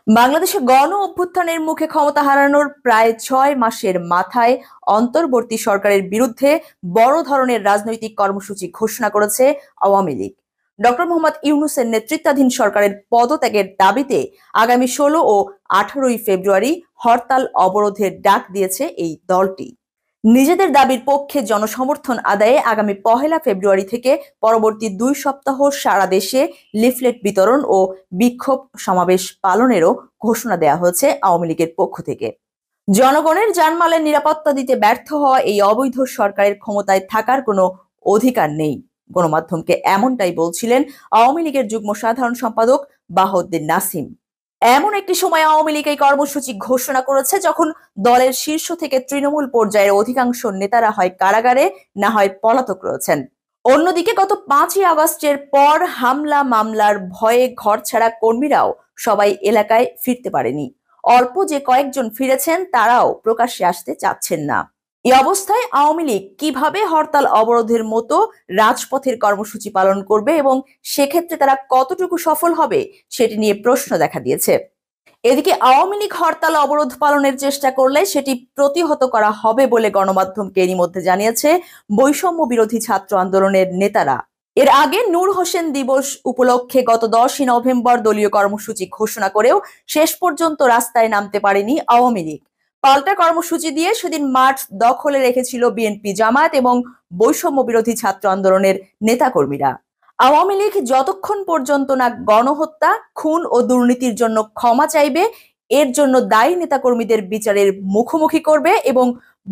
বাংলাদেশে গণ অভ্যুত্থানের মুখে ক্ষমতা হারানোর প্রায় 6 মাসের মাথায় অন্তর্বর্তী সরকারের বিরুদ্ধে বড় ধরনের রাজনৈতিক কর্মসূচি ঘোষণা করেছে আওয়ামী লীগ। ডক্টর মোহাম্মদ ইউনূসের নেতৃত্বাধীন সরকারের পদত্যাগের দাবিতে আগামী 16 ও 18 ফেব্রুয়ারি হরতাল অবরোধের ডাক দিয়েছে এই দলটি। নিজেদের দাবির পক্ষে জনসমর্থন আদায়ে আগামী 1 ফেব্রুয়ারি থেকে পরবর্তী 2 সপ্তাহ সারা দেশে লিফলেট বিতরণ ও বিক্ষোভ সমাবেশ পালনেরও ঘোষণা দেওয়া হয়েছে আওয়ামী লীগের পক্ষ থেকে। জনগণের জানমালের নিরাপত্তা দিতে ব্যর্থ হওয়া এই অবৈধ সরকারের ক্ষমতায় থাকার কোনো অধিকার নেই। গণমাধ্যমকে এমনটাই বলছিলেন আওয়ামী লীগের যুগ্ম সাধারণ সম্পাদক বাহাউদ্দিন নাসিম। এমন একটি সময় আওয়ামী লীগ এই কর্মসূচি ঘোষণা করেছে যখন দলের শীর্ষ থেকে তৃণমূল পর্যায়ের অধিকাংশ নেতারা হয় কারাগারে, না হয় পলাতক রয়েছেন। অন্যদিকে গত 5ই আগস্টের পর হামলা মামলার ভয়ে ঘরছাড়া কর্মীরাও সবাই এলাকায় ফিরতে পারেনি। অল্প যে কয়েকজন ফিরেছেন তারাও প্রকাশ্যে আসতে চাচ্ছেন না। এই অবস্থায় আওয়ামী লীগ কিভাবে হরতাল অবরোধের মতো রাজপথের কর্মসূচি পালন করবে এবং সেক্ষেত্রে তারা কতটুকু সফল হবে সেটি নিয়ে প্রশ্ন দেখা দিয়েছে। এদিকে আওয়ামী লীগ হরতাল অবরোধ পালনের চেষ্টা করলে সেটি প্রতিহত করা হবে বলে গণমাধ্যমকে এরই মধ্যে জানিয়েছে বৈষম্য বিরোধী ছাত্র আন্দোলনের নেতারা। এর আগে নূর হোসেন দিবস উপলক্ষে গত 10ই নভেম্বর দলীয় কর্মসূচি ঘোষণা করেও শেষ পর্যন্ত রাস্তায় নামতে পারেনি আওয়ামী লীগ। পাল্টা কর্মসূচি দিয়ে সেদিন মাঠ দখলে রেখেছিল বিএনপি, জামায়াত এবং বৈষম্য বিরোধী ছাত্র আন্দোলনের নেতাকর্মীরা। আওয়ামী লীগ যতক্ষণ পর্যন্ত না গণহত্যা, খুন ও দুর্নীতির জন্য ক্ষমা চাইবে, এর জন্য দায়ী নেতাকর্মীদের বিচারের মুখোমুখি করবে এবং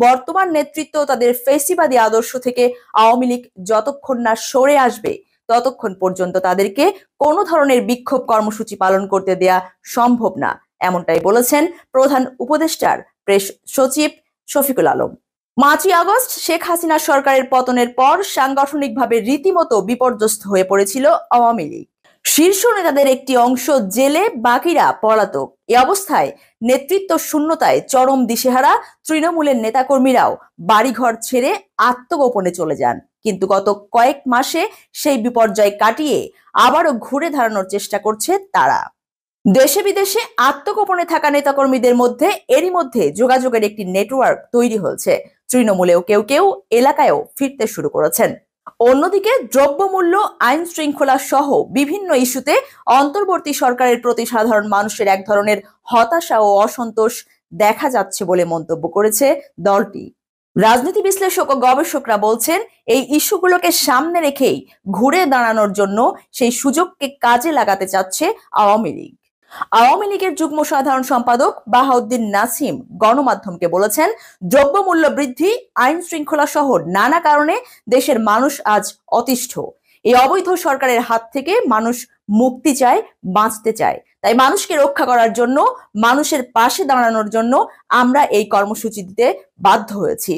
বর্তমান নেতৃত্ব তাদের ফেসিবাদী আদর্শ থেকে আওয়ামী লীগ যতক্ষণ না সরে আসবে ততক্ষণ পর্যন্ত তাদেরকে কোনো ধরনের বিক্ষোভ কর্মসূচি পালন করতে দেয়া সম্ভব না, এমনটাই বলেছেন প্রধান উপদেষ্টার প্রেস সচিব শফিকুল আলম। 5ই আগস্ট শেখ হাসিনা সরকারের পতনের পর সাংগঠনিকভাবে রীতিমতো বিপর্যস্ত হয়ে পড়েছিল আওয়ামী লীগ। শীর্ষ নেতাদের একটি অংশ জেলে, বাকিরা পলাতক। এই অবস্থায় নেতৃত্ব শূন্যতায় চরম দিশেহারা তৃণমূলের নেতাকর্মীরাও বাড়িঘর ছেড়ে আত্মগোপনে চলে যান। কিন্তু গত কয়েক মাসে সেই বিপর্যয় কাটিয়ে আবারও ঘুরে দাঁড়ানোর চেষ্টা করছে তারা। দেশে বিদেশে আত্মগোপনে থাকা নেতাকর্মীদের মধ্যে এরই মধ্যে যোগাযোগের একটি নেটওয়ার্ক তৈরি হয়েছে। তৃণমূলেও কেউ কেউ এলাকায়ও ফিরতে শুরু করেছেন। অন্যদিকে দ্রব্যমূল্য, আইন শৃঙ্খলা সহ বিভিন্ন ইস্যুতে অন্তর্বর্তী সরকারের প্রতি সাধারণ মানুষের এক ধরনের হতাশা ও অসন্তোষ দেখা যাচ্ছে বলে মন্তব্য করেছে দলটি। রাজনীতি বিশ্লেষক ও গবেষকরা বলছেন, এই ইস্যুগুলোকে সামনে রেখেই ঘুরে দাঁড়ানোর জন্য সেই সুযোগকে কাজে লাগাতে চাচ্ছে আওয়ামী লীগ। আওয়ামী লীগের যুগ্ম সাধারণ সম্পাদক বাহাউদ্দিন নাসিম গণমাধ্যমকে বলেছেন, দ্রব্যমূল্য বৃদ্ধি, আইন শৃঙ্খলা সহ নানা কারণে দেশের মানুষ আজ অতিষ্ঠ। এই অবৈধ সরকারের হাত থেকে মানুষ মুক্তি চায়, বাঁচতে চায়। তাই মানুষকে রক্ষা করার জন্য, মানুষের পাশে দাঁড়ানোর জন্য আমরা এই কর্মসূচি দিতে বাধ্য হয়েছি।